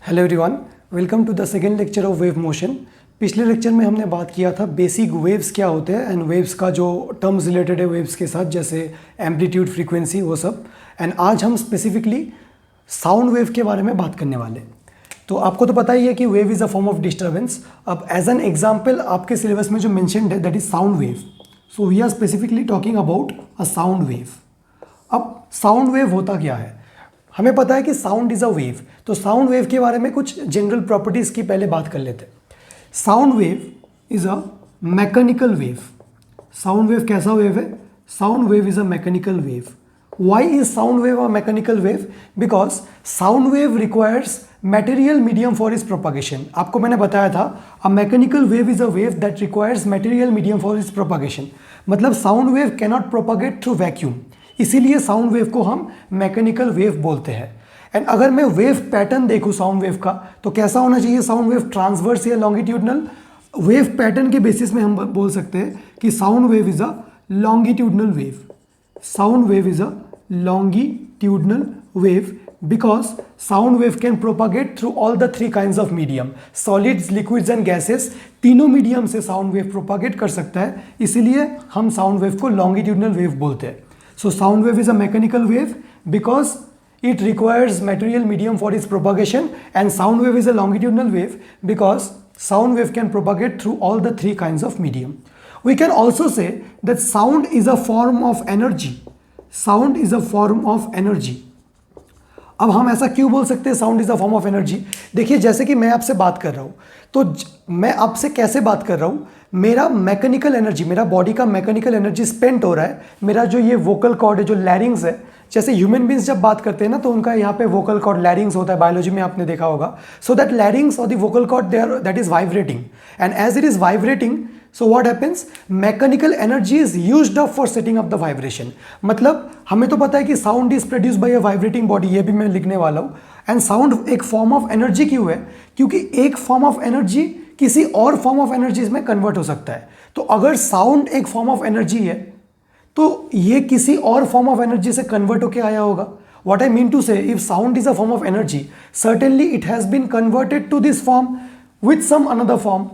Hello everyone, welcome to the second lecture of wave motion. पिछले lecture में हमने बात किया था बेसिक वेव्स क्या होते हैं एंड वेव्स का जो टर्म्स रिलेटेड है वेव्स के साथ, जैसे एम्पलीट्यूड, फ्रीक्वेंसी, वो सब। एंड आज हम स्पेसिफिकली साउंड वेव के बारे में बात करने वाले। तो आपको तो पता ही है कि wave is a form of disturbance. अब एज एन एग्जाम्पल आपके सिलेबस में जो मैंशनड है that is sound wave. So we are specifically talking about a sound wave. अब साउंड वेव होता क्या है? हमें पता है कि साउंड इज़ अ वेव, तो साउंड वेव के बारे में कुछ जनरल प्रॉपर्टीज़ की पहले बात कर लेते हैं। Sound wave is a mechanical wave. Sound wave कैसा वेव है? Sound wave is a mechanical wave. Why is sound wave a mechanical wave? Because sound wave requires material medium for its propagation। आपको मैंने बताया था a mechanical wave is a wave that requires material medium for its propagation। मतलब sound wave cannot propagate through vacuum, इसीलिए sound wave को हम mechanical wave बोलते हैं। एंड अगर मैं वेव पैटर्न देखूं साउंड वेव का, तो कैसा होना चाहिए साउंड वेव? ट्रांसवर्स या लॉन्गिट्यूडनल? वेव पैटर्न के बेसिस में हम बोल सकते हैं कि sound wave is a longitudinal wave. Sound wave is a longitudinal wave because sound wave can propagate through all the three kinds of medium, solids, liquids and gases। तीनों medium से sound wave propagate कर सकता है, इसीलिए हम sound wave को longitudinal wave बोलते हैं। So sound wave is a mechanical wave because it requires material medium for its propagation, and sound wave is a longitudinal wave because sound wave can propagate through all the three kinds of medium. We can also say that sound is a form of energy. Sound is a form of energy. अब हम ऐसा क्यों बोल सकते हैं sound is a form of energy? देखिए, जैसे कि मैं आपसे बात कर रहा हूँ, तो मैं आपसे कैसे बात कर रहा हूँ? मेरा मैकेनिकल एनर्जी, मेरा बॉडी का मैकेनिकल एनर्जी स्पेंड हो रहा है। मेरा जो ये वोकल कॉर्ड है, जो लैरिंग्स है, जैसे ह्यूमन बींग्स जब बात करते हैं ना, तो उनका यहाँ पे वोकल कॉर्ड लैरिंग्स होता है, बायोलॉजी में आपने देखा होगा। सो दैट लैरिंग्स और the vocal cord that is vibrating, and as it is vibrating, so what happens? Mechanical energy is used up for setting up the vibration। मतलब हमें तो पता है कि sound is produced bye a vibrating body, ये भी मैं लिखने वाला हूँ। एंड साउंड एक फॉर्म ऑफ एनर्जी क्यों है? क्योंकि एक फॉर्म ऑफ एनर्जी किसी और फॉर्म ऑफ एनर्जी में कन्वर्ट हो सकता है। तो अगर साउंड एक फॉर्म ऑफ एनर्जी है, तो ये किसी और फॉर्म ऑफ एनर्जी से कन्वर्ट होकर आया होगा। What I mean to say, if sound is a form of energy, certainly it has been converted to this form with some another form।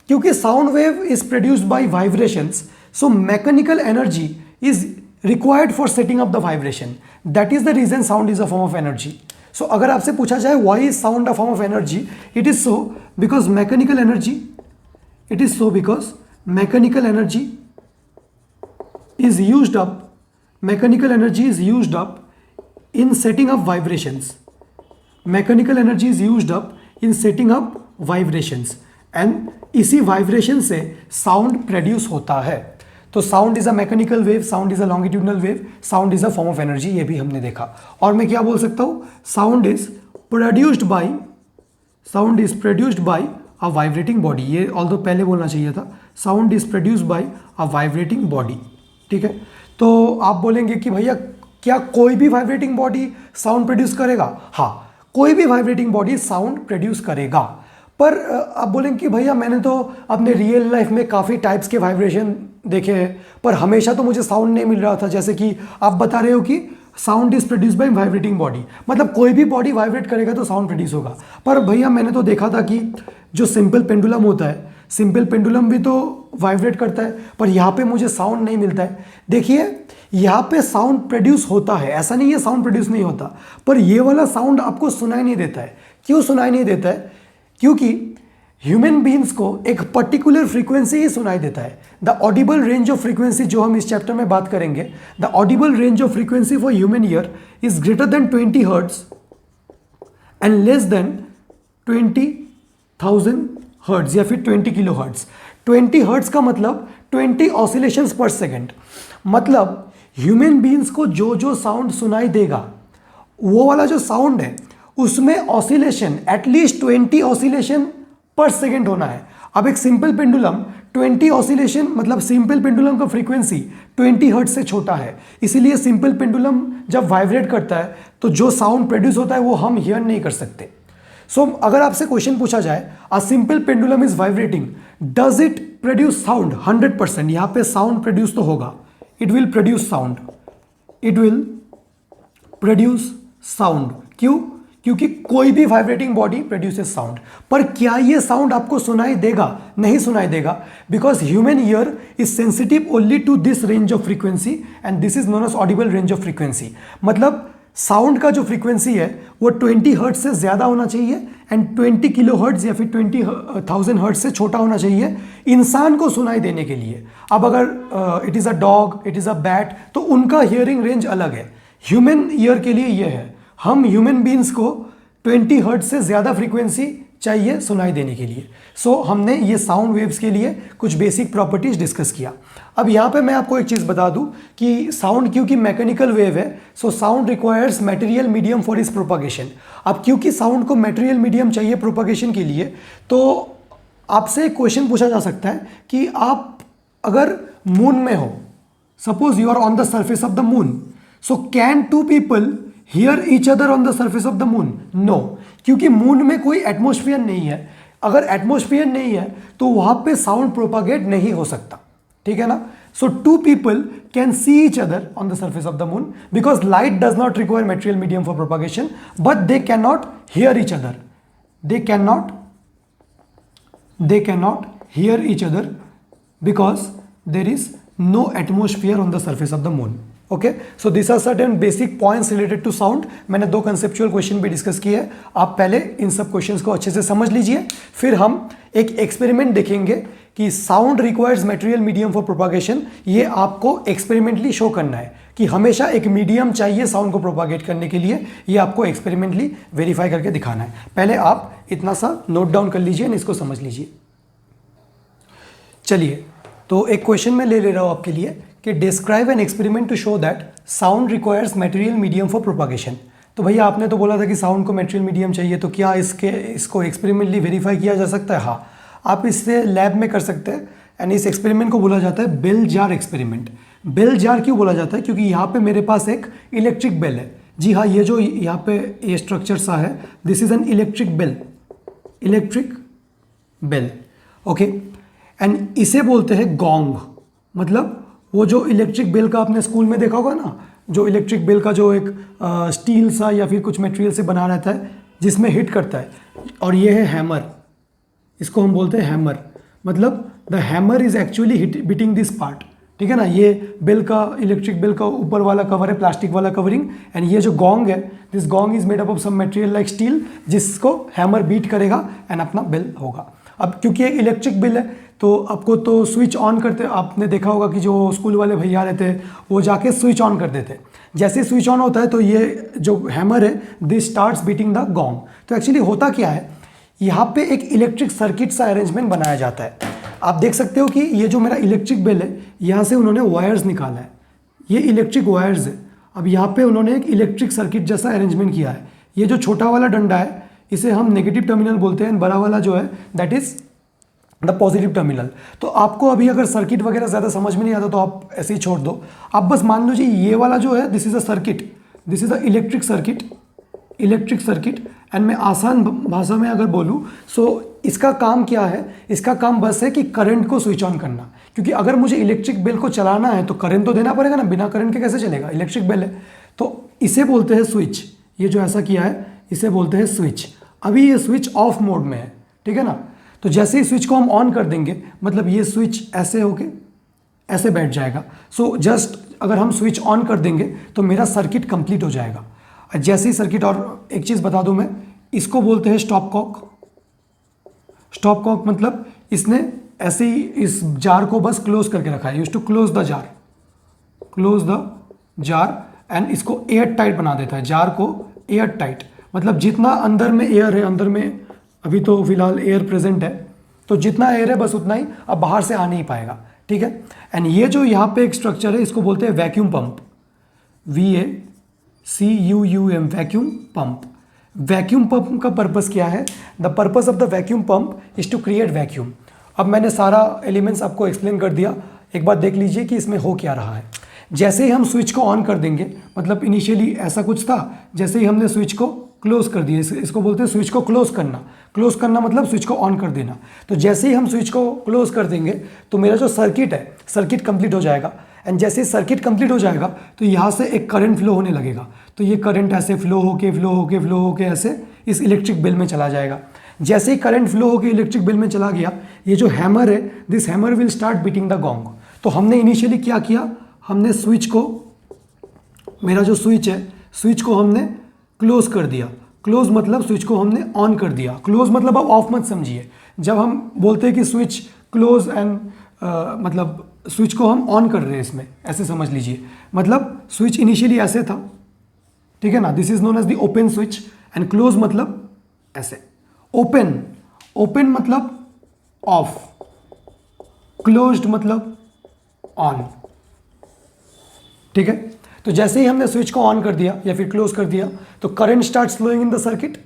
क्योंकि sound wave is produced by vibrations, so mechanical energy is required for setting up the vibration. That is the reason sound is a form of energy. So अगर आपसे पूछा जाए why is sound a form of energy, it is so because mechanical energy, it is so because mechanical energy is used up, mechanical energy is used up in setting up vibrations। mechanical energy is used up in setting up vibrations, and इसी vibration से sound produce होता है। तो sound is a mechanical wave, sound is a longitudinal wave, sound is a form of energy, ये भी हमने देखा। और मैं क्या बोल सकता हूँ? Sound is produced bye a vibrating body. ये ऑल्दो पहले बोलना चाहिए था, sound is produced bye a vibrating body. ठीक है, तो आप बोलेंगे कि भैया क्या कोई भी वाइब्रेटिंग बॉडी साउंड प्रोड्यूस करेगा? हाँ, कोई भी वाइब्रेटिंग बॉडी साउंड प्रोड्यूस करेगा। पर आप बोलेंगे कि भैया मैंने तो अपने रियल लाइफ में काफ़ी टाइप्स के वाइब्रेशन देखे हैं, पर हमेशा तो मुझे साउंड नहीं मिल रहा था। जैसे कि आप बता रहे हो कि sound is produce by vibrating body, मतलब कोई भी बॉडी वाइब्रेट करेगा तो साउंड प्रोड्यूस होगा। पर भैया मैंने तो देखा था कि जो सिंपल पेंडुलम होता है, सिंपल पेंडुलम भी तो वाइब्रेट करता है, पर यहाँ पे मुझे साउंड नहीं मिलता है। देखिए, यहाँ पे साउंड प्रोड्यूस होता है, ऐसा नहीं है साउंड प्रोड्यूस नहीं होता, पर ये वाला साउंड आपको सुनाई नहीं देता है। क्यों सुनाई नहीं देता है? क्योंकि ह्यूमन बीइंग्स को एक पर्टिकुलर फ्रीक्वेंसी ही सुनाई देता है। The Audible range of frequency, जो हम इस चैप्टर में बात करेंगे, the Audible range of frequency for human ear is greater than 20 hertz and less than 20,000 hertz या फिर 20 किलो हर्ट्ज। 20 हर्ट्ज का मतलब 20 ऑसिलेशंस पर सेकेंड। मतलब ह्यूमन बीइंग्स को जो जो साउंड सुनाई देगा, वो वाला जो साउंड है उसमें ऑसिलेशन एटलीस्ट 20 ऑसिलेशन पर सेकेंड होना है। अब एक सिंपल पेंडुलम 20 ऑसिलेशन, मतलब सिंपल पेंडुलम का फ्रीक्वेंसी 20 हर्ट्ज से छोटा है, इसीलिए सिंपल पेंडुलम जब वाइब्रेट करता है तो जो साउंड प्रोड्यूस होता है वो हम हियर नहीं कर सकते। सो अगर आपसे क्वेश्चन पूछा जाए, a simple pendulum is vibrating, does it produce sound? 100%। यहाँ पे साउंड प्रोड्यूस तो होगा, it will produce sound, it will produce sound. क्यों? क्योंकि कोई भी वाइब्रेटिंग बॉडी प्रोड्यूसेस साउंड। पर क्या ये साउंड आपको सुनाई देगा? नहीं सुनाई देगा, because human ear is sensitive only to this range of frequency and this is known as audible range of frequency. मतलब साउंड का जो फ्रीक्वेंसी है वो 20 हर्ट्ज से ज़्यादा होना चाहिए एंड 20 किलो हर्ट्ज या फिर 20,000 हर्ट्ज से छोटा होना चाहिए इंसान को सुनाई देने के लिए। अब अगर it is a dog, it is a bat, तो उनका हियरिंग रेंज अलग है। ह्यूमन ईयर के लिए ये है, हम ह्यूमन बींग्स को 20 हर्ट्ज से ज़्यादा फ्रीक्वेंसी चाहिए सुनाई देने के लिए। सो हमने ये साउंड वेव्स के लिए कुछ बेसिक प्रॉपर्टीज डिस्कस किया। अब यहाँ पे मैं आपको एक चीज़ बता दूँ कि साउंड क्योंकि मैकेनिकल वेव है, so sound requires material medium for इस प्रोपागेशन। अब क्योंकि साउंड को मटेरियल मीडियम चाहिए प्रोपागेशन के लिए, तो आपसे एक क्वेश्चन पूछा जा सकता है कि आप अगर मून में हो, suppose you are on the surface of the moon, so can two people hear each other on the surface of the moon? No, क्योंकि मून में कोई एटमॉस्फेयर नहीं है। अगर एटमॉस्फेयर नहीं है तो वहां पे साउंड प्रोपागेट नहीं हो सकता, ठीक है ना। So two people can see each other on the surface of the moon because light does not require material medium for propagation, but they can not hear each other, they can not hear each other because there is no atmosphere on the surface of the moon. Okay, so these are certain basic points related to sound. मैंने 2 conceptual question भी discuss किए हैं। आप पहले इन सब questions को अच्छे से समझ लीजिए, फिर हम एक एक्सपेरिमेंट देखेंगे कि sound requires material medium for propagation. ये आपको एक्सपेरिमेंटली शो करना है कि हमेशा एक मीडियम चाहिए साउंड को प्रोपागेट करने के लिए। ये आपको एक्सपेरिमेंटली वेरीफाई करके दिखाना है। पहले आप इतना सा नोट डाउन कर लीजिए, इसको समझ लीजिए। चलिए, तो एक क्वेश्चन मैं ले रहा हूँ आपके लिए कि describe an experiment to show that sound requires material medium for propagation. तो भैया आपने तो बोला था कि साउंड को मटेरियल मीडियम चाहिए, तो क्या इसको एक्सपेरिमेंटली वेरीफाई किया जा सकता है? हाँ, आप इससे लैब में कर सकते हैं। एंड इस एक्सपेरिमेंट को बोला जाता है bell jar experiment. Bell jar क्यों बोला जाता है? क्योंकि यहाँ पे मेरे पास एक इलेक्ट्रिक बेल है। जी हाँ, ये जो यहाँ पे ये स्ट्रक्चर सा है, this is an electric bell. Okay, and इसे बोलते हैं गोंग। मतलब वो जो इलेक्ट्रिक बेल का आपने स्कूल में देखा होगा ना, जो इलेक्ट्रिक बेल का जो एक स्टील सा या फिर कुछ मटेरियल से बना रहता है जिसमें हिट करता है, और ये है हैमर, इसको हम बोलते हैं हैमर। मतलब the hammer is actually beating this part, ठीक है ना। ये बेल का, इलेक्ट्रिक बेल का ऊपर वाला कवर है, प्लास्टिक वाला कवरिंग, एंड ये जो गोंग है, दिस gong is made up of some material like steel, जिसको हैमर बीट करेगा एंड अपना बेल होगा। अब क्योंकि एक इलेक्ट्रिक बेल है तो आपको तो स्विच ऑन करते, आपने देखा होगा कि जो स्कूल वाले भैया रहते हैं वो जाके स्विच ऑन कर देते। जैसे स्विच ऑन होता है तो ये जो हैमर है, this starts beating the gong. तो एक्चुअली होता क्या है, यहाँ पे एक इलेक्ट्रिक सर्किट सा अरेंजमेंट बनाया जाता है। आप देख सकते हो कि ये जो मेरा इलेक्ट्रिक बेल है, यहाँ से उन्होंने वायर्स निकाला है, ये इलेक्ट्रिक वायर्स है। अब यहाँ पे उन्होंने एक इलेक्ट्रिक सर्किट जैसा अरेंजमेंट किया है। ये जो छोटा वाला डंडा है इसे हम नेगेटिव टर्मिनल बोलते हैं, बड़ा वाला जो है that is the positive terminal. तो आपको अभी अगर सर्किट वगैरह ज़्यादा समझ में नहीं आता तो आप ऐसे ही छोड़ दो। आप बस मान लीजिए ये वाला जो है, this is a circuit, this is a electric circuit. And मैं आसान भाषा में अगर बोलूँ, सो इसका काम क्या है? इसका काम बस है कि करंट को स्विच ऑन करना। क्योंकि अगर मुझे इलेक्ट्रिक बेल को चलाना है तो करंट तो देना पड़ेगा ना, बिना करंट के कैसे चलेगा? इलेक्ट्रिक बेल है, तो इसे बोलते हैं स्विच। ये जो ऐसा किया है इसे बोलते हैं स्विच। अभी ये स्विच ऑफ मोड में है, ठीक है ना। तो जैसे ही स्विच को हम ऑन कर देंगे, मतलब ये स्विच ऐसे होके ऐसे बैठ जाएगा। सो जस्ट अगर हम स्विच ऑन कर देंगे तो मेरा सर्किट कंप्लीट हो जाएगा। जैसे ही सर्किट, और एक चीज़ बता दूं मैं, इसको बोलते हैं स्टॉप कॉक। स्टॉप कॉक मतलब इसने ऐसे ही इस जार को बस क्लोज करके रखा है, use to close the jar and इसको एयर टाइट बना देता है, जार को एयर टाइट। मतलब जितना अंदर में एयर है, अंदर में अभी तो फिलहाल एयर प्रेजेंट है, तो जितना एयर है बस उतना ही, अब बाहर से आ नहीं पाएगा, ठीक है। एंड ये जो यहाँ पे एक स्ट्रक्चर है इसको बोलते हैं vacuum pump, VACUUM, vacuum pump. Vacuum pump का पर्पस क्या है? The purpose of the vacuum pump is to create vacuum. अब मैंने सारा एलिमेंट्स आपको एक्सप्लेन कर दिया, एक बार देख लीजिए कि इसमें हो क्या रहा है। जैसे ही हम स्विच को ऑन कर देंगे, मतलब इनिशियली ऐसा कुछ था, जैसे ही हमने स्विच को क्लोज कर दिया, इसको बोलते हैं स्विच को क्लोज करना। क्लोज करना मतलब स्विच को ऑन कर देना। तो जैसे ही हम स्विच को क्लोज कर देंगे तो मेरा जो सर्किट है, सर्किट कंप्लीट हो जाएगा। एंड जैसे ही सर्किट कंप्लीट हो जाएगा तो यहाँ से एक करंट फ्लो होने लगेगा। तो ये करंट ऐसे फ्लो होके ऐसे इस इलेक्ट्रिक बेल में चला जाएगा। जैसे ही करंट फ्लो होके इलेक्ट्रिक बेल में चला गया, ये जो हैमर है, this hammer will start beating the gong. तो हमने इनिशियली क्या किया, हमने स्विच को, मेरा जो स्विच है, स्विच को हमने क्लोज कर दिया। क्लोज मतलब स्विच को हमने ऑन कर दिया। क्लोज मतलब आप ऑफ मत समझिए। जब हम बोलते हैं कि स्विच क्लोज एंड मतलब स्विच को हम ऑन कर रहे हैं, इसमें ऐसे समझ लीजिए। मतलब स्विच इनिशियली ऐसे था, ठीक है ना, this is known as the open switch, and close मतलब ऐसे। ओपन, ओपन मतलब ऑफ, क्लोज्ड मतलब ऑन, ठीक है। तो जैसे ही हमने स्विच को ऑन कर दिया या फिर क्लोज कर दिया, तो current starts flowing in the circuit.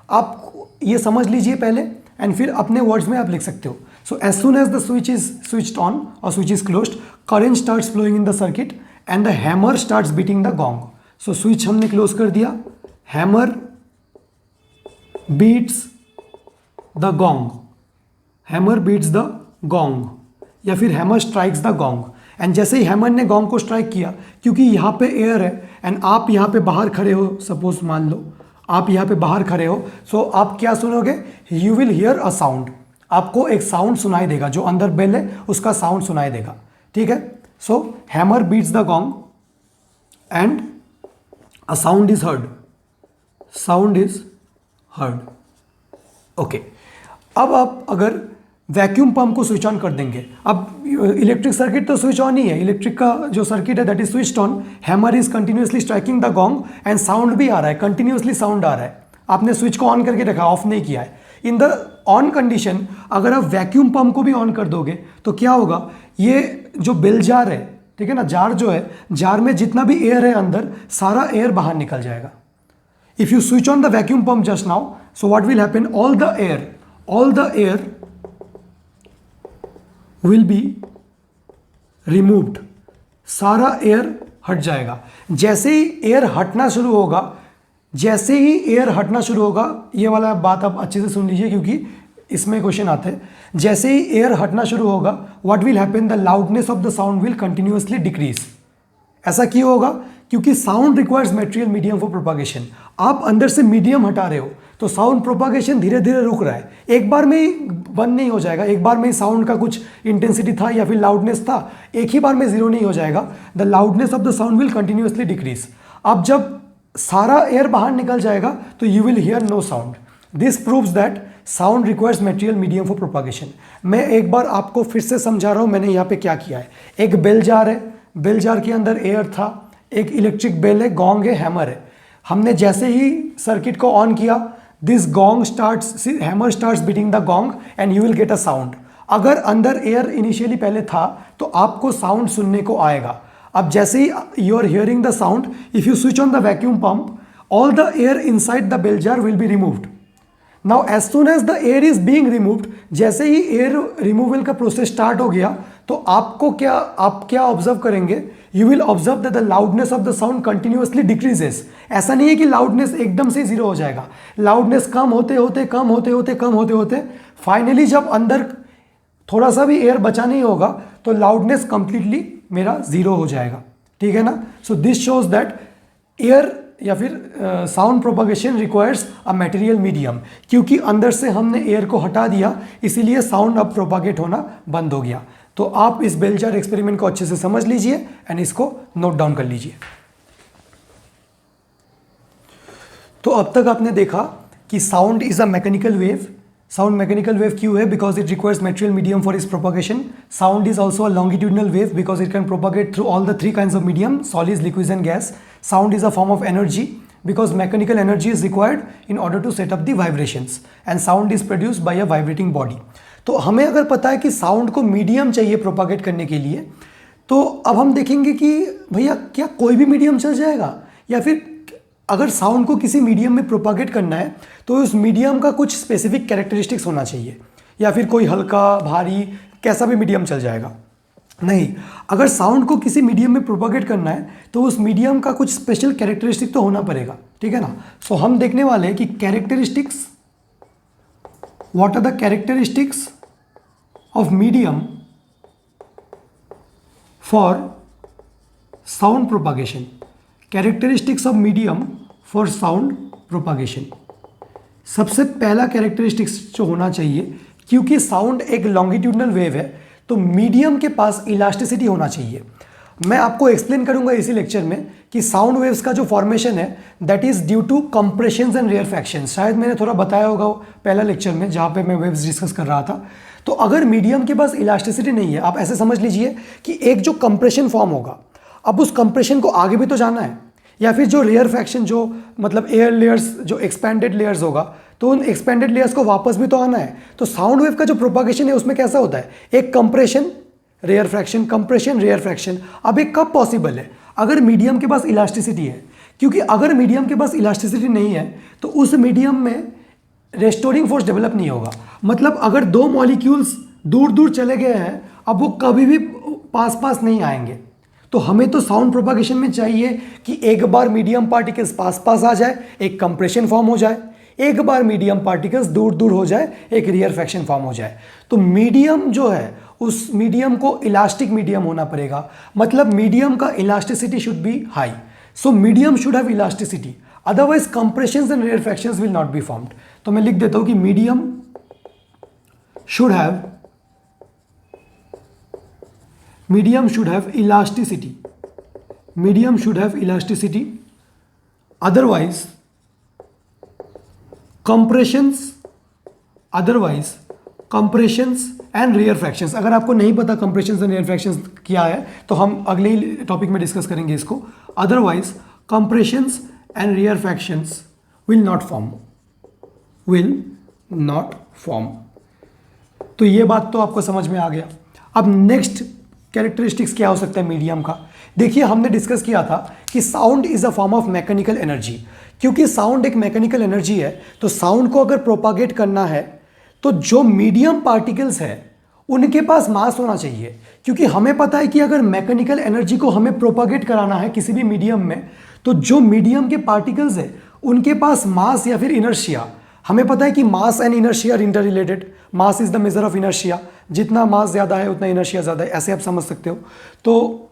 आप ये समझ लीजिए पहले, एंड फिर अपने वर्ड्स में आप लिख सकते हो। So as soon as the switch is switched on और switch is closed, current starts flowing in the circuit and the hammer starts beating the gong. So switch हमने क्लोज कर दिया, hammer beats the gong, hammer beats the gong, या फिर hammer strikes the gong. And जैसे ही hammer ने gong को strike किया, क्योंकि यहाँ पे एयर है एंड आप यहाँ पे बाहर खड़े हो, सपोज मान लो आप यहाँ पे बाहर खड़े हो, सो आप क्या सुनोगे, you will here a sound. आपको एक साउंड सुनाई देगा, जो अंदर बेल है उसका साउंड सुनाई देगा, ठीक है। So hammer beats the gong and a sound is heard, sound is heard, okay. अब आप अगर वैक्यूम पंप को स्विच ऑन कर देंगे, अब इलेक्ट्रिक सर्किट तो स्विच ऑन ही है, इलेक्ट्रिक का जो सर्किट है that is switched on, hammer is continuously striking the gong and sound भी आ रहा है, कंटिन्यूअसली साउंड आ रहा है। आपने स्विच को ऑन करके रखा, ऑफ नहीं किया है। इन द ऑन कंडीशन अगर आप वैक्यूम पंप को भी ऑन कर दोगे तो क्या होगा, ये जो बेल जार है, ठीक है ना, जार जो है, जार में जितना भी एयर है अंदर, सारा एयर बाहर निकल जाएगा। If you switch on the vacuum pump just now, so what will happen, all the air will be removed, सारा एयर हट जाएगा। जैसे ही एयर हटना शुरू होगा, जैसे ही एयर हटना शुरू होगा, ये वाला बात आप अच्छे से सुन लीजिए क्योंकि इसमें क्वेश्चन आते हैं। जैसे ही एयर हटना शुरू होगा, what will happen, the loudness of the sound will continuously decrease. ऐसा क्यों होगा, क्योंकि sound requires material medium for propagation. आप अंदर से मीडियम हटा रहे हो तो साउंड प्रोपागेशन धीरे धीरे रुक रहा है, एक बार में ही बंद नहीं हो जाएगा। एक बार में ही साउंड का कुछ इंटेंसिटी था या फिर लाउडनेस था, एक ही बार में जीरो नहीं हो जाएगा। The loudness of the sound will continuously decrease. अब जब सारा एयर बाहर निकल जाएगा तो you will hear no sound. This proves that sound requires material medium for propagation. मैं एक बार आपको फिर से समझा रहा हूं मैंने यहाँ पे क्या किया है। एक बेल जार है, बेल जार के अंदर एयर था, एक इलेक्ट्रिक बेल है, गॉन्ग है, हैमर है। हमने जैसे ही सर्किट को ऑन किया, this gong starts, hammer starts beating the gong and you will get a sound. अगर अंदर एयर इनिशियली पहले था तो आपको साउंड सुनने को आएगा। अब जैसे ही you are hearing the sound, if you switch on the vacuum pump, all the air inside the bell jar will be removed. Now as soon as the air is being removed, जैसे ही air removal का process start हो गया तो आप क्या observe करेंगे, you will observe that the loudness of the sound continuously decreases. ऐसा नहीं है कि लाउडनेस एकदम से जीरो हो जाएगा, लाउडनेस कम होते फाइनली जब अंदर थोड़ा सा भी एयर बचा नहीं होगा तो लाउडनेस कंप्लीटली मेरा जीरो हो जाएगा, ठीक है ना। So this shows that air या फिर sound propagation requires a material medium. क्योंकि अंदर से हमने एयर को हटा दिया इसीलिए साउंड अब प्रोपागेट होना बंद हो गया। तो आप इस बेल जार एक्सपेरिमेंट को अच्छे से समझ लीजिए एंड इसको नोट डाउन कर लीजिए। तो अब तक आपने देखा कि sound is a mechanical wave. Sound mechanical wave क्यों है, because it requires material medium for its propagation. Sound is also a longitudinal wave because it can propagate through all the three kinds of medium, solids, liquids and gas. Sound is a form of energy because mechanical energy is required in order to set up the vibrations and sound is produced by a vibrating body. तो हमें अगर पता है कि sound को medium चाहिए propagate करने के लिए, तो अब हम देखेंगे कि भैया क्या कोई भी मीडियम चल जाएगा, या फिर अगर साउंड को किसी मीडियम में प्रोपागेट करना है तो उस मीडियम का कुछ स्पेसिफिक कैरेक्टरिस्टिक्स होना चाहिए, या फिर कोई हल्का भारी कैसा भी मीडियम चल जाएगा। नहीं, अगर साउंड को किसी मीडियम में प्रोपागेट करना है तो उस मीडियम का कुछ स्पेशल कैरेक्टरिस्टिक तो होना पड़ेगा, ठीक है ना। सो हम देखने वाले हैं कि characteristics, what are the characteristics of medium for sound propagation. Characteristics of medium for sound propagation. सबसे पहला कैरेक्टरिस्टिक्स जो होना चाहिए, क्योंकि साउंड एक लॉन्गिट्यूडनल वेव है तो मीडियम के पास इलास्टिसिटी होना चाहिए। मैं आपको एक्सप्लेन करूंगा इसी लेक्चर में कि साउंड वेव्स का जो फॉर्मेशन है that is due to compressions and rarefactions. शायद मैंने थोड़ा बताया होगा पहला लेक्चर में जहां पे मैं वेव्स डिस्कस कर रहा था। तो अगर मीडियम के पास इलास्टिसिटी नहीं है, आप ऐसे समझ लीजिए कि एक जो कंप्रेशन फॉर्म होगा, अब उस कंप्रेशन को आगे भी तो जाना है, या फिर जो रेयरफैक्शन जो मतलब एयर लेयर्स जो एक्सपेंडेड लेयर्स होगा तो उन एक्सपेंडेड लेयर्स को वापस भी तो आना है। तो साउंड वेव का जो प्रोपागेशन है उसमें कैसा होता है, एक compression rarefaction, compression rarefaction. अब एक कब पॉसिबल है, अगर मीडियम के पास इलास्टिसिटी है, क्योंकि अगर मीडियम के पास इलास्टिसिटी नहीं है तो उस मीडियम में रेस्टोरिंग फोर्स डेवलप नहीं होगा। मतलब अगर दो मॉलिक्यूल्स दूर दूर चले गए हैं, अब वो कभी भी पास पास नहीं आएंगे। तो हमें तो साउंड प्रोपागेशन में चाहिए कि एक बार मीडियम पार्टिकल्स पास पास आ जाए, एक कंप्रेशन फॉर्म हो जाए, एक बार मीडियम पार्टिकल्स दूर दूर हो जाए, एक रेयर फ्रैक्शन फॉर्म हो जाए। तो मीडियम जो है उस मीडियम को इलास्टिक मीडियम होना पड़ेगा, मतलब मीडियम का elasticity should be high. So medium should have elasticity, otherwise compressions and rarefactions will not be formed. तो मैं लिख देता हूं कि medium should have elasticity, medium should have elasticity, otherwise compressions and rarefactions. अगर आपको नहीं पता कंप्रेशंस एंड रेयर फ्रैक्शंस क्या है तो हम अगले ही टॉपिक में डिस्कस करेंगे इसको। Otherwise compressions and rarefactions will not form. तो ये बात तो आपको समझ में आ गया। अब नेक्स्ट कैरेक्टरिस्टिक्स क्या हो सकता है मीडियम का। देखिए हमने डिस्कस किया था कि sound is a form of mechanical energy. क्योंकि साउंड एक मैकेनिकल एनर्जी है तो साउंड को अगर प्रोपागेट करना है तो जो मीडियम पार्टिकल्स है उनके पास मास होना चाहिए। क्योंकि हमें पता है कि अगर मैकेनिकल एनर्जी को हमें प्रोपागेट कराना है किसी भी मीडियम में तो जो मीडियम के पार्टिकल्स है उनके पास मास या फिर इनर्शिया, हमें पता है कि mass and inertia are interrelated. Mass is the measure of inertia, जितना मास ज़्यादा है उतना इनर्शिया ज़्यादा है, ऐसे आप समझ सकते हो। तो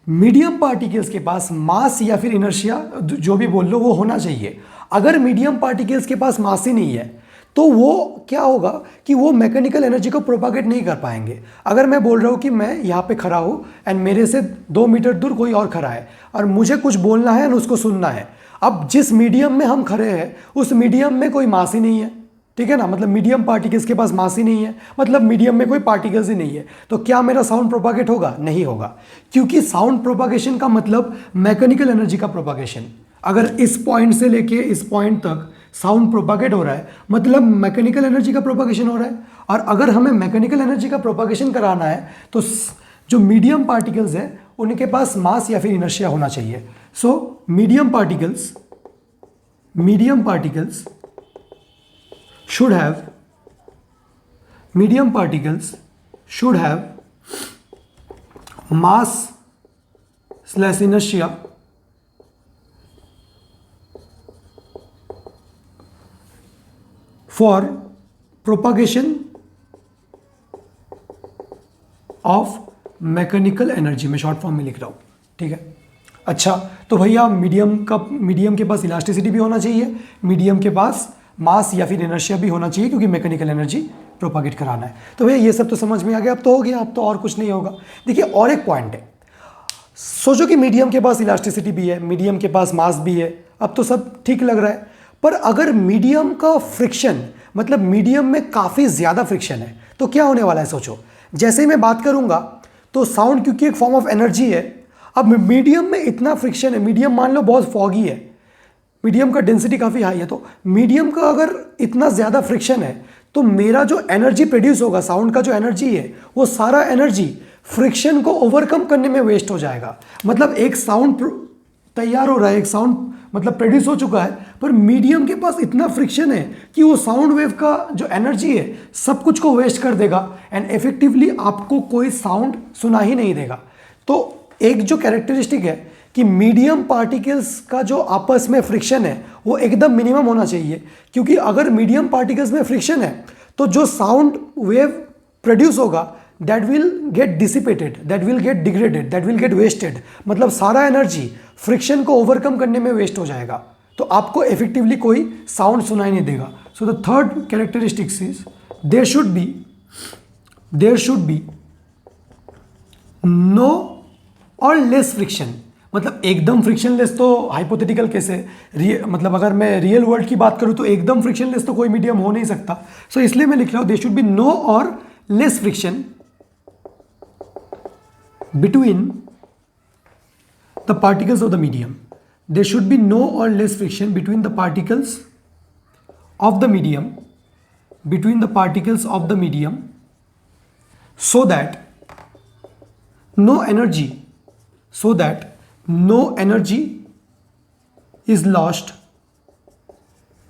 मीडियम पार्टिकल्स के पास मास या फिर इनर्शिया जो भी बोल लो वो होना चाहिए। अगर मीडियम पार्टिकल्स के पास मास ही नहीं है तो वो क्या होगा कि वो मैकेनिकल एनर्जी को प्रोपागेट नहीं कर पाएंगे। अगर मैं बोल रहा हूँ कि मैं यहाँ पे खड़ा हूँ एंड मेरे से 2 मीटर दूर कोई और खड़ा है और मुझे कुछ बोलना है एंड उसको सुनना है, अब जिस मीडियम में हम खड़े हैं उस मीडियम में कोई मास ही नहीं है, ठीक है ना, मतलब मीडियम पार्टिकल्स के पास मास ही नहीं है, मतलब मीडियम में कोई पार्टिकल्स ही नहीं है, तो क्या मेरा साउंड प्रोपागेट होगा? नहीं होगा। क्योंकि साउंड प्रोपागेशन का मतलब मैकेनिकल एनर्जी का प्रोपागेशन। अगर इस पॉइंट से लेके इस पॉइंट तक साउंड प्रोपागेट हो रहा है मतलब मैकेनिकल एनर्जी का प्रोपागेशन हो रहा है। और अगर हमें मैकेनिकल एनर्जी का प्रोपागेशन कराना है तो जो मीडियम पार्टिकल्स है उनके पास मास या फिर इनर्शिया होना चाहिए। So medium particles should have mass/inertia for propagation of mechanical energy. में शॉर्ट फॉर्म में लिख रहा हूँ, ठीक है। अच्छा तो भैया मीडियम के पास इलास्टिसिटी भी होना चाहिए, मीडियम के पास मास या फिर इनर्शिया भी होना चाहिए क्योंकि मैकेनिकल एनर्जी प्रोपागेट कराना है। तो भैया ये सब तो समझ में आ गया, अब तो हो गया, अब तो और कुछ नहीं होगा। देखिए और एक पॉइंट है, सोचो कि मीडियम के पास इलास्टिसिटी भी है, मीडियम के पास मास भी है, अब तो सब ठीक लग रहा है। पर अगर मीडियम का फ्रिक्शन मतलब मीडियम में काफ़ी ज़्यादा फ्रिक्शन है तो क्या होने वाला है? सोचो जैसे ही मैं बात करूँगा तो साउंड, क्योंकि एक फॉर्म ऑफ एनर्जी है, अब मीडियम में इतना फ्रिक्शन है, मीडियम मान लो बहुत फॉगी है, मीडियम का डेंसिटी काफ़ी हाई है, तो मीडियम का अगर इतना ज़्यादा फ्रिक्शन है तो मेरा जो एनर्जी प्रोड्यूस होगा, साउंड का जो एनर्जी है वो सारा एनर्जी फ्रिक्शन को ओवरकम करने में वेस्ट हो जाएगा। मतलब एक साउंड तैयार हो रहा है, एक साउंड मतलब प्रोड्यूस हो चुका है, पर मीडियम के पास इतना फ्रिक्शन है कि वो साउंड वेव का जो एनर्जी है सब कुछ को वेस्ट कर देगा एंड इफेक्टिवली आपको कोई साउंड सुना ही नहीं देगा। तो एक जो कैरेक्टरिस्टिक है कि मीडियम पार्टिकल्स का जो आपस में फ्रिक्शन है वो एकदम मिनिमम होना चाहिए, क्योंकि अगर मीडियम पार्टिकल्स में फ्रिक्शन है तो जो साउंड वेव प्रोड्यूस होगा that will get dissipated, that will get degraded, that will get wasted. मतलब सारा एनर्जी फ्रिक्शन को ओवरकम करने में वेस्ट हो जाएगा, तो आपको इफेक्टिवली कोई साउंड सुनाई नहीं देगा। So the third characteristics is there should be no or less friction. मतलब एकदम फ्रिक्शनलेस तो हाइपोथेटिकल केस है, मतलब अगर मैं रियल वर्ल्ड की बात करूं तो एकदम फ्रिक्शनलेस तो कोई मीडियम हो नहीं सकता। सो इसलिए मैं लिख रहा हूं there should be no or less friction between the particles of the medium. There should be no or less friction between the particles of the medium, so that no energy is lost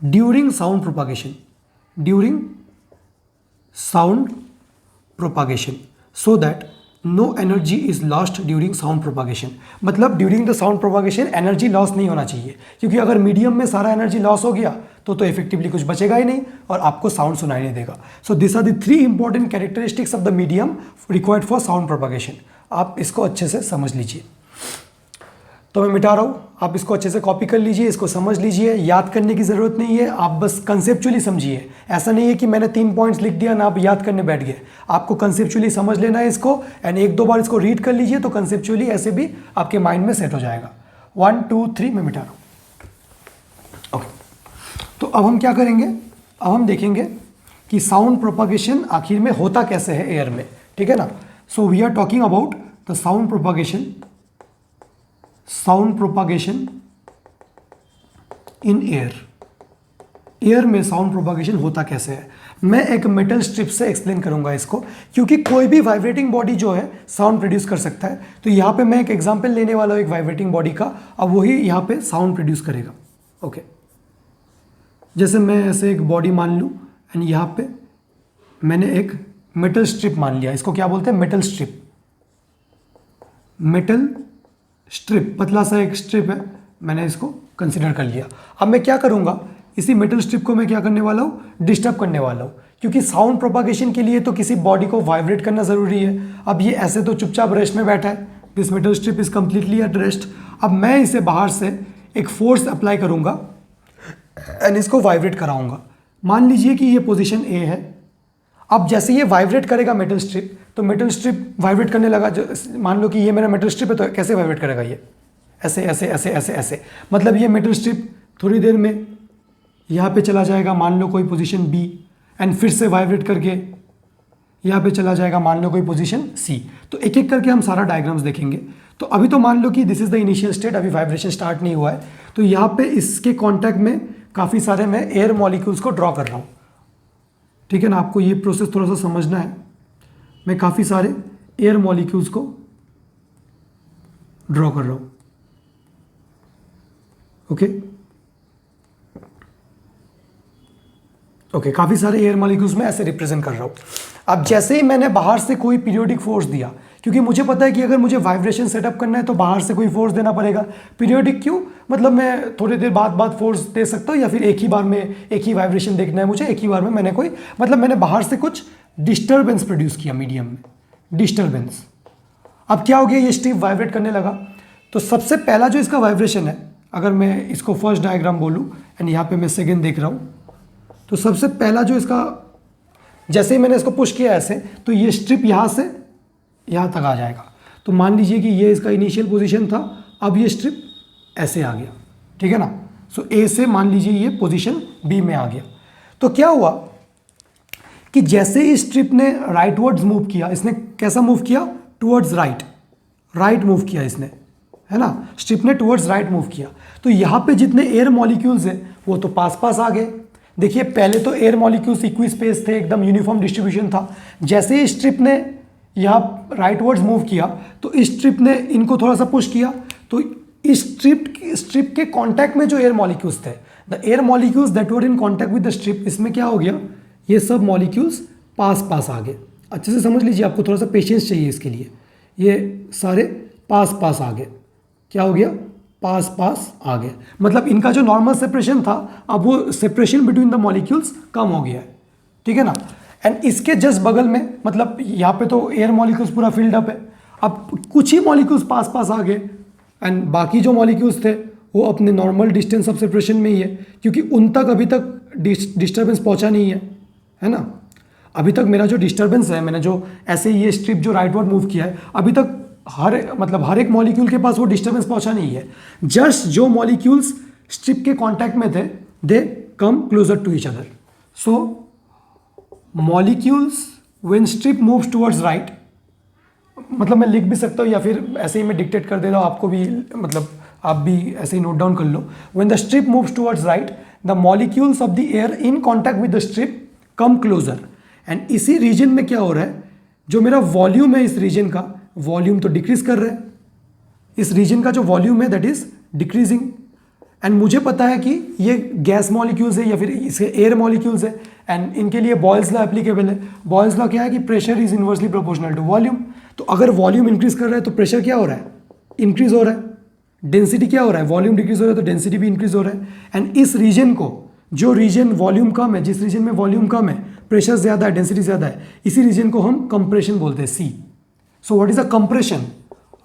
during sound propagation, so that no energy is lost during sound propagation. मतलब during the sound propagation energy loss नहीं होना चाहिए, क्योंकि अगर medium में सारा energy loss हो गया तो इफेक्टिवली कुछ बचेगा ही नहीं और आपको साउंड सुनाई नहीं देगा। So this are the 3 important characteristics of the medium required for sound propagation. आप इसको अच्छे से समझ लीजिए। तो मैं मिटा रहा हूँ, आप इसको अच्छे से कॉपी कर लीजिए, इसको समझ लीजिए, याद करने की ज़रूरत नहीं है, आप बस कंसेप्चुअली समझिए। ऐसा नहीं है कि मैंने 3 पॉइंट्स लिख दिया ना आप याद करने बैठ गए, आपको कंसेप्चुअली समझ लेना है इसको, एंड 1-2 बार इसको रीड कर लीजिए तो कंसेप्चुअली ऐसे भी आपके माइंड में सेट हो जाएगा। 1 2 3 मैं मिटा रहा हूँ। ओके, तो अब हम क्या करेंगे, अब हम देखेंगे कि साउंड प्रोपागेशन आखिर में होता कैसे है एयर में, ठीक है ना। So we are talking about the sound propagation in air में साउंड प्रोपागेशन होता कैसे है। मैं एक मेटल स्ट्रिप से एक्सप्लेन करूंगा इसको, क्योंकि कोई भी वाइब्रेटिंग बॉडी जो है साउंड प्रोड्यूस कर सकता है। तो यहाँ पे मैं एक एग्जांपल लेने वाला हूँ एक वाइब्रेटिंग बॉडी का, अब वही यहाँ पे साउंड प्रोड्यूस करेगा। ओके, जैसे मैं ऐसे एक बॉडी मान लूँ एंड यहाँ पे मैंने एक मेटल स्ट्रिप मान लिया, इसको क्या बोलते हैं, मेटल स्ट्रिप, पतला सा एक स्ट्रिप है, मैंने इसको कंसिडर कर लिया। अब मैं क्या करूंगा, इसी मेटल स्ट्रिप को मैं क्या करने वाला हूँ, डिस्टर्ब करने वाला हूँ, क्योंकि साउंड प्रोपागेशन के लिए तो किसी बॉडी को वाइब्रेट करना ज़रूरी है। अब ये ऐसे तो चुपचाप रेस्ट में बैठा है, this metal strip is completely at rest. अब मैं इसे बाहर से एक फोर्स अप्लाई करूँगा एंड इसको वाइब्रेट कराऊँगा। मान लीजिए कि ये पोजिशन ए है। अब जैसे ये वाइब्रेट करेगा मेटल स्ट्रिप, तो मेटल स्ट्रिप वाइब्रेट करने लगा। मान लो कि ये मेरा मेटल स्ट्रिप है, तो कैसे वाइब्रेट करेगा, ये ऐसे ऐसे ऐसे ऐसे ऐसे। मतलब ये मेटल स्ट्रिप थोड़ी देर में यहाँ पे चला जाएगा, मान लो कोई पोजीशन बी, एंड फिर से वाइब्रेट करके यहाँ पे चला जाएगा, मान लो कोई पोजीशन सी। तो एक एक करके हम सारा डायग्राम्स देखेंगे। तो अभी तो मान लो कि this is the initial state, अभी वाइब्रेशन स्टार्ट नहीं हुआ है। तो यहाँ पे इसके कॉन्टैक्ट में काफ़ी सारे मैं एयर मॉलिक्यूल्स को ड्रॉ कर रहा हूँ, ठीक है ना। आपको ये प्रोसेस थोड़ा सा समझना है। मैं काफ़ी सारे एयर मॉलिक्यूल्स को ड्रॉ कर रहा हूँ। ओके, काफ़ी सारे एयर मॉलिक्यूल्स में ऐसे रिप्रेजेंट कर रहा हूँ। अब जैसे ही मैंने बाहर से कोई पीरियोडिक फोर्स दिया, क्योंकि मुझे पता है कि अगर मुझे वाइब्रेशन सेटअप करना है तो बाहर से कोई फोर्स देना पड़ेगा। पीरियोडिक क्यों, मतलब मैं थोड़ी देर बाद फोर्स दे सकता हूँ, या फिर एक ही बार में एक ही वाइब्रेशन देखना है मुझे, एक ही बार में मैंने कोई, मतलब मैंने बाहर से कुछ डिस्टर्बेंस प्रोड्यूस किया मीडियम में, डिस्टर्बेंस। अब क्या हो गया, ये स्ट्रिप वाइब्रेट करने लगा। तो सबसे पहला जो इसका वाइब्रेशन है, अगर मैं इसको फर्स्ट डायग्राम बोलूँ एंड यहाँ पे मैं सेकेंड देख रहा हूँ, तो सबसे पहला जो इसका, जैसे ही मैंने इसको पुश किया ऐसे, तो ये स्ट्रिप यहाँ से यहाँ तक आ जाएगा। तो मान लीजिए कि ये इसका इनिशियल पोजीशन था, अब ये स्ट्रिप ऐसे आ गया, ठीक है ना। सो ए से मान लीजिए ये पोजीशन बी में आ गया। तो क्या हुआ कि जैसे ही स्ट्रिप ने राइटवर्ड्स मूव किया, इसने कैसा मूव किया, टुवर्ड्स राइट मूव किया इसने, है ना। स्ट्रिप ने टुवर्ड्स राइट मूव किया। तो यहाँ पे जितने एयर मॉलिक्यूल्स हैं वो तो पास पास आ गए। देखिए पहले तो एयर मॉलिक्यूल्स इक्वी स्पेस थे, एकदम यूनिफॉर्म डिस्ट्रीब्यूशन था। जैसे ही स्ट्रिप ने यहाँ राइटवर्ड्स मूव किया, तो इस स्ट्रिप ने इनको थोड़ा सा पुश किया, तो इस स्ट्रिप के कांटेक्ट में जो एयर मॉलिक्यूल्स थे, the air molecules that were in contact with the strip, इसमें क्या हो गया, ये सब मॉलिक्यूल्स पास पास आ गए। अच्छे से समझ लीजिए, आपको थोड़ा सा पेशेंस चाहिए इसके लिए। ये सारे पास पास आ गए, क्या हो गया, पास पास आ गए। मतलब इनका जो नॉर्मल सेपरेशन था, अब वो सेपरेशन बिटवीन द मॉलिक्यूल्स कम हो गया है, ठीक है ना। एंड इसके जस्ट बगल में, मतलब यहाँ पे तो एयर मॉलिक्यूल्स पूरा फिल्ड अप है, अब कुछ ही मॉलिक्यूल्स पास पास आ गए एंड बाकी जो मॉलिक्यूल्स थे वो अपने नॉर्मल डिस्टेंस ऑफ सेपरेशन में ही है, क्योंकि उन तक अभी तक डिस्टर्बेंस पहुंचा नहीं है ना। अभी तक मेरा जो डिस्टर्बेंस है, मैंने जो ऐसे ये स्ट्रिप जो राइटवर्ड मूव किया है, अभी तक हर एक मॉलिक्यूल के पास वो डिस्टर्बेंस पहुंचा नहीं है। जस्ट जो मॉलिक्यूल्स स्ट्रिप के कांटेक्ट में थे they come closer to each other. So molecules when strip moves towards right, मतलब मैं लिख भी सकता हूँ या फिर ऐसे ही मैं डिक्टेट कर देता हूँ, आपको भी मतलब आप भी ऐसे ही नोट डाउन कर लो। When the strip moves towards right the molecules of the air in contact with the strip come closer. And इसी रीजन में क्या हो रहा है, जो मेरा वॉल्यूम है इस रीजन का, वॉल्यूम तो डिक्रीज कर रहा है, इस रीजन का जो वॉल्यूम है दैट इज डिक्रीजिंग। एंड मुझे पता है कि ये गैस मॉलिक्यूल्स है या फिर इसे एयर मॉलिक्यूल्स है एंड इनके लिए बॉयल्स लॉ एप्लीकेबल है। बॉयल्स लॉ क्या है कि pressure is inversely proportional to volume. तो अगर वॉल्यूम इंक्रीज कर रहा है तो प्रेशर क्या हो रहा है, इंक्रीज हो रहा है। डेंसिटी क्या हो रहा है, वॉल्यूम डिक्रीज हो रहा है तो डेंसिटी भी इंक्रीज हो रहा है। एंड इस रीजन को, जो रीजन वॉल्यूम कम है, जिस रीजन में वॉल्यूम कम है, प्रेशर ज्यादा है, डेंसिटी ज्यादा है, इसी रीजन को हम कंप्रेशन बोलते हैं, C. So what is a compression?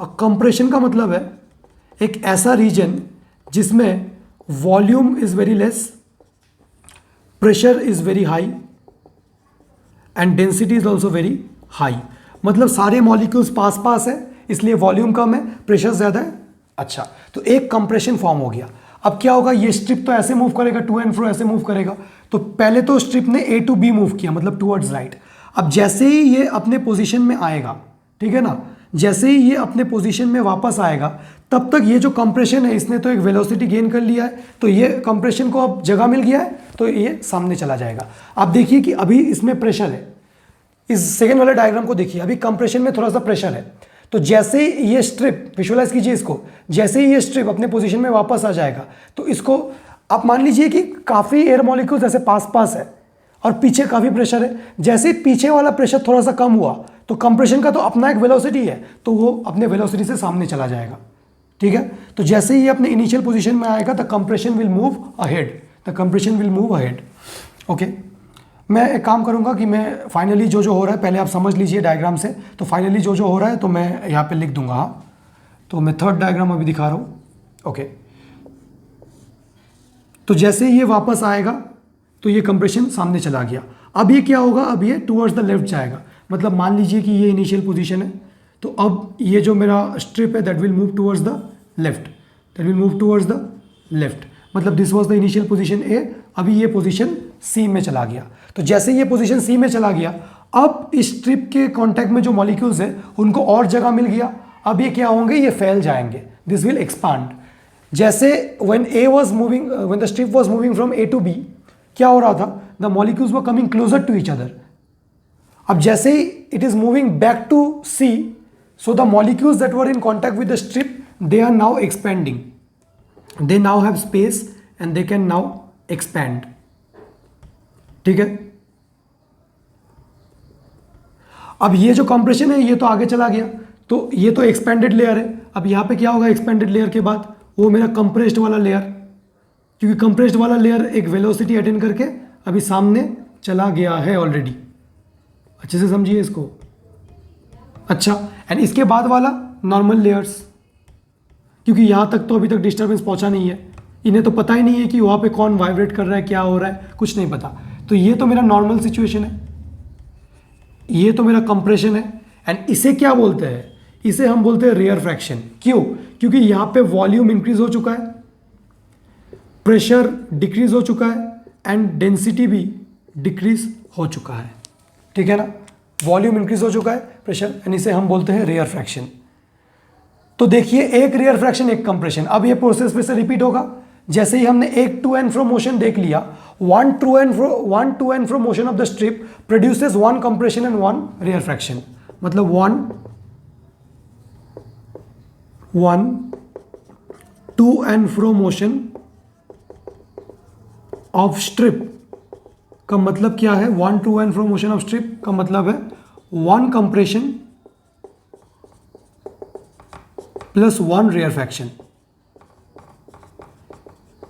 A compression का मतलब है एक ऐसा रीजन जिसमें volume is very less, pressure is very high and density is also very high. मतलब सारे मॉलिक्यूल्स पास पास है, इसलिए वॉल्यूम कम है, प्रेशर ज्यादा है। अच्छा, तो एक कंप्रेशन फॉर्म हो गया। अब क्या होगा, ये स्ट्रिप तो ऐसे मूव करेगा, टू एंड फ्रो ऐसे मूव करेगा। तो पहले तो स्ट्रिप ने ए टू बी मूव किया, मतलब टुवर्ड्स राइट। अब जैसे ही ये अपने पोजीशन में आएगा, ठीक है ना, जैसे ही ये अपने पोजीशन में वापस आएगा, तब तक ये जो कंप्रेशन है इसने तो एक वेलोसिटी गेन कर लिया है, तो ये कंप्रेशन को अब जगह मिल गया है, तो ये सामने चला जाएगा। आप देखिए कि अभी इसमें प्रेशर है, इस सेकेंड वाले डायग्राम को देखिए, अभी कंप्रेशन में थोड़ा सा प्रेशर है। तो जैसे ही ये स्ट्रिप, विजुअलाइज कीजिए इसको, जैसे ही ये स्ट्रिप अपने पोजीशन में वापस आ जाएगा, तो इसको आप मान लीजिए कि काफ़ी एयर मॉलिक्यूल्स ऐसे पास पास है और पीछे काफ़ी प्रेशर है। जैसे ही पीछे वाला प्रेशर थोड़ा सा कम हुआ, तो कंप्रेशन का तो अपना एक वेलोसिटी है, तो वो अपने वेलोसिटी से सामने चला जाएगा, ठीक है। तो जैसे ही ये अपने इनिशियल पोजीशन में आएगा, the compression will move ahead, the compression will move ahead. Okay, मैं एक काम करूंगा कि मैं फाइनली जो जो हो रहा है पहले आप समझ लीजिए डायग्राम से, तो फाइनली जो जो हो रहा है तो मैं यहाँ पे लिख दूंगा। हाँ, तो मैं थर्ड डायग्राम अभी दिखा रहा हूँ। ओके, तो जैसे ये वापस आएगा तो ये कंप्रेशन सामने चला गया। अब ये क्या होगा, अब ये टुवर्ड्स द लेफ्ट जाएगा। मतलब मान लीजिए कि ये इनिशियल पोजीशन है, तो अब ये जो मेरा स्ट्रिप है that will move towards the left, that will move towards the left. मतलब this was the initial position A, अभी ये पोजीशन सी में चला गया। तो जैसे ये पोजीशन सी में चला गया, अब इस स्ट्रिप के कांटेक्ट में जो मॉलिक्यूल्स है उनको और जगह मिल गया। अब ये क्या होंगे, ये फैल जाएंगे, दिस विल एक्सपांड। जैसे when A was moving, when the strip was moving from A to B, क्या हो रहा था, the molecules were coming closer to each other. अब जैसे ही it is moving back to C, so the molecules that were in contact with the strip, they are now expanding, they now have space and they can now expand, ठीक है। अब ये जो compression है ये तो आगे चला गया, तो ये तो एक्सपेंडेड लेयर है। अब यहाँ पे क्या होगा, एक्सपेंडेड लेयर के बाद वो मेरा कंप्रेस्ड वाला लेयर, क्योंकि कंप्रेस्ड वाला लेयर एक वेलोसिटी अटेन करके अभी सामने चला गया है ऑलरेडी। अच्छे से समझिए इसको। अच्छा, एंड इसके बाद वाला नॉर्मल लेयर्स, क्योंकि यहाँ तक तो अभी तक डिस्टर्बेंस पहुँचा नहीं है, इन्हें तो पता ही नहीं है कि वहाँ पे कौन वाइब्रेट कर रहा है, क्या हो रहा है, कुछ नहीं पता। तो ये तो मेरा नॉर्मल सिचुएशन है, ये तो मेरा कंप्रेशन है। एंड इसे क्या बोलते हैं, इसे हम बोलते हैं रेयर फ्रैक्शन। क्यों? क्योंकि यहाँ पे वॉल्यूम इंक्रीज हो चुका है, प्रेशर डिक्रीज हो चुका है एंड डेंसिटी भी डिक्रीज हो चुका है, ठीक है ना। वॉल्यूम इंक्रीज हो चुका है, प्रेशर, एंड इसे हम बोलते हैं रेयर फ्रैक्शन। तो देखिए, एक रेयर फ्रैक्शन एक कंप्रेशन। अब ये प्रोसेस फिर से रिपीट होगा। जैसे ही हमने एक टू एंड फ्रो मोशन देख लिया, one to and fro motion of the strip produces one compression and one rarefaction. मतलब one to and fro motion of strip का मतलब क्या है, one to and fro motion of strip का मतलब है one compression plus one rarefaction.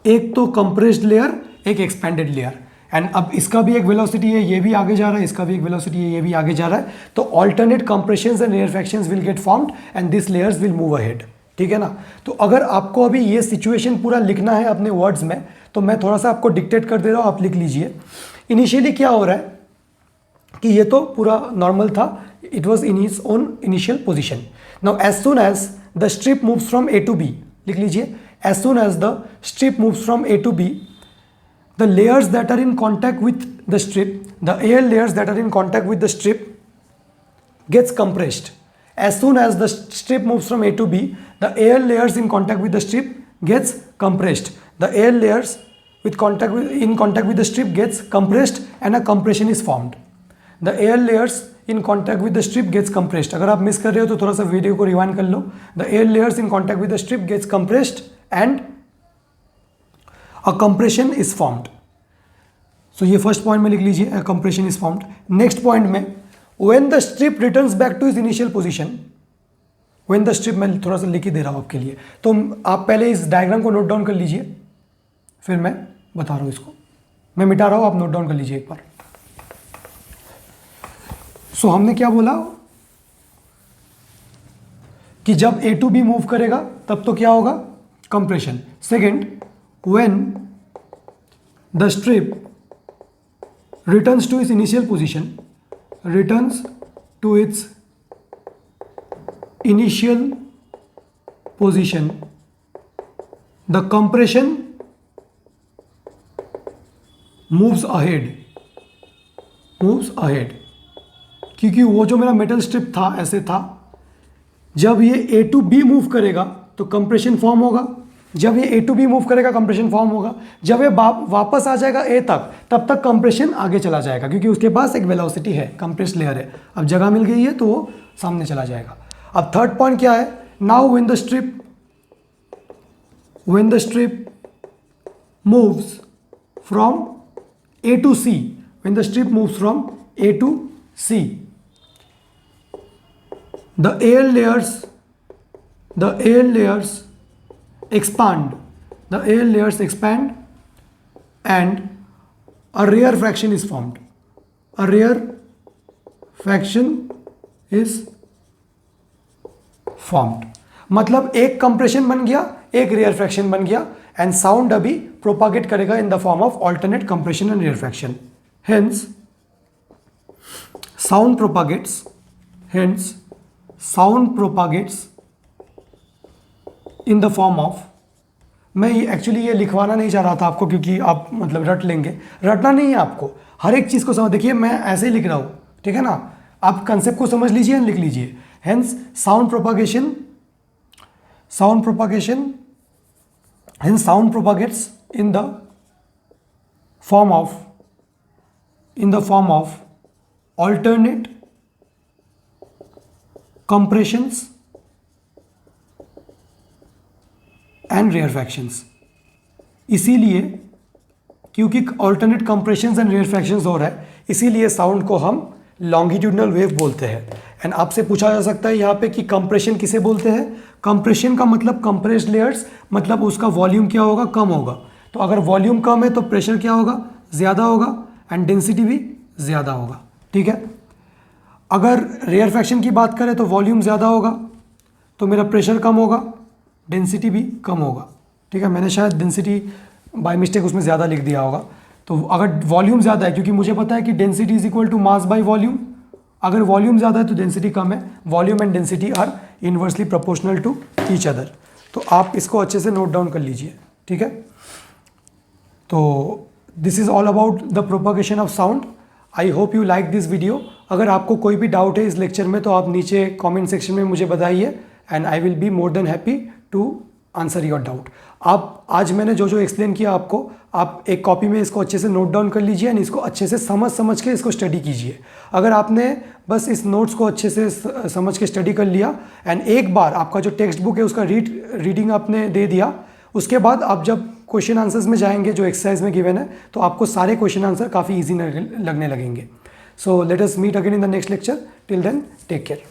एक तो कंप्रेस्ड लेयर, एक एक्सपेंडेड लेयर। एंड अब इसका भी एक वेलोसिटी है, ये भी आगे जा रहा है, इसका भी एक वेलोसिटी है, ये भी आगे जा रहा है, तो alternate compressions and rarefactions will get formed and this layers will move ahead, ठीक है ना। तो अगर आपको अभी ये सिचुएशन पूरा लिखना है अपने वर्ड्स में, तो मैं थोड़ा सा आपको डिक्टेट कर दे रहा हूँ, आप लिख लीजिए। इनिशियली क्या हो रहा है कि ये तो पूरा नॉर्मल था, it was in its own initial position. Now as soon as the strip moves from A to B, लिख लीजिए, as soon as the strip moves from A to B, the layers that are in contact with the strip, the air layers that are in contact with the strip gets compressed. As soon as the strip moves from A to B, the air layers in contact with the strip gets compressed. The air layers in contact with the strip gets compressed and a compression is formed. The air layers in contact with the strip gets compressed. अगर आप miss कर रहे हो तो थोड़ा सा video को rewind कर लो. The air layers in contact with the strip gets compressed and a compression is formed. So ये फर्स्ट पॉइंट में लिख लीजिए, a compression is formed. Next point में when the strip returns back to its initial position, when the strip, मैं थोड़ा सा लिख ही दे रहा हूँ आपके लिए, तो आप पहले इस डायग्राम को नोट डाउन कर लीजिए, फिर मैं बता रहा हूँ इसको, मैं मिटा रहा हूँ, आप नोट डाउन कर लीजिए एक बार. सो हमने क्या बोला कि जब A to B मूव करेगा तब तो क्या होगा, compression. Second, when the strip returns to its initial position, returns to its initial position, the compression moves ahead, क्योंकि वो जो मेरा मेटल स्ट्रिप था ऐसे था, जब ये A to B मूव करेगा तो कंप्रेशन फॉर्म होगा, जब ये A to B मूव करेगा कंप्रेशन फॉर्म होगा, जब ये वापस आ जाएगा A तक तब तक कंप्रेशन आगे चला जाएगा, क्योंकि उसके पास एक वेलोसिटी है, कंप्रेस लेयर है, अब जगह मिल गई है तो वो सामने चला जाएगा. अब थर्ड पॉइंट क्या है, now when the strip moves from A to C, when the strip moves from A to C, the air layers expand, and a rarefaction is formed. A rarefaction is formed. मतलब एक compression बन गया, एक rarefaction बन गया, and sound अभी propagate करेगा in the form of alternate compression and rarefaction. Hence sound propagates in the form of, मैं एक्चुअली ये लिखवाना नहीं चाह रहा था आपको, क्योंकि आप मतलब रट लेंगे, रटना नहीं है आपको, हर एक चीज़ को समझ, देखिए मैं ऐसे ही लिख रहा हूँ, ठीक है ना, आप कंसेप्ट को समझ लीजिए एंड लिख लीजिए. Hence sound propagation, hence sound propagates in the form of alternate compressions and rarefactions. इसीलिए क्योंकि alternate compressions and rarefactions हो रहा है, इसीलिए साउंड को हम लॉन्गिट्यूडनल वेव बोलते हैं. एंड आपसे पूछा जा सकता है यहाँ पे कि कंप्रेशन किसे बोलते हैं. कंप्रेशन का मतलब कंप्रेस्ड लेयर्स, मतलब उसका वॉल्यूम क्या होगा, कम होगा. तो अगर वॉल्यूम कम है तो प्रेशर क्या होगा, ज़्यादा होगा, एंड डेंसिटी भी ज़्यादा होगा, ठीक है. अगर रेयरफैक्शन की बात करें तो वॉल्यूम ज़्यादा होगा तो मेरा प्रेशर कम होगा, डेंसिटी भी कम होगा, ठीक है. मैंने शायद डेंसिटी बाय मिस्टेक उसमें ज़्यादा लिख दिया होगा. तो अगर वॉल्यूम ज़्यादा है, क्योंकि मुझे पता है कि density is equal to mass by volume, अगर वॉल्यूम ज़्यादा है तो डेंसिटी कम है, volume and density are inversely proportional to each other. तो आप इसको अच्छे से नोट डाउन कर लीजिए, ठीक है. तो this is all about the propagation of sound. I hope you like this video. अगर आपको कोई भी डाउट है इस लेक्चर में तो आप नीचे कमेंट सेक्शन में मुझे बताइए, and I will be more than happy to answer your doubt. आप आज मैंने जो एक्सप्लेन किया आपको, आप एक कॉपी में इसको अच्छे से नोट डाउन कर लीजिए एंड इसको अच्छे से समझ के इसको स्टडी कीजिए. अगर आपने बस इस नोट्स को अच्छे से समझ के स्टडी कर लिया एंड एक बार आपका जो टेक्स्ट बुक है उसका रीडिंग आपने दे दिया, उसके बाद आप जब क्वेश्चन आंसर्स में जाएंगे जो एक्सरसाइज में गिवन है, तो आपको सारे क्वेश्चन आंसर काफ़ी ईजी लगने लगेंगे. So let us meet again in the next lecture. Till then take care.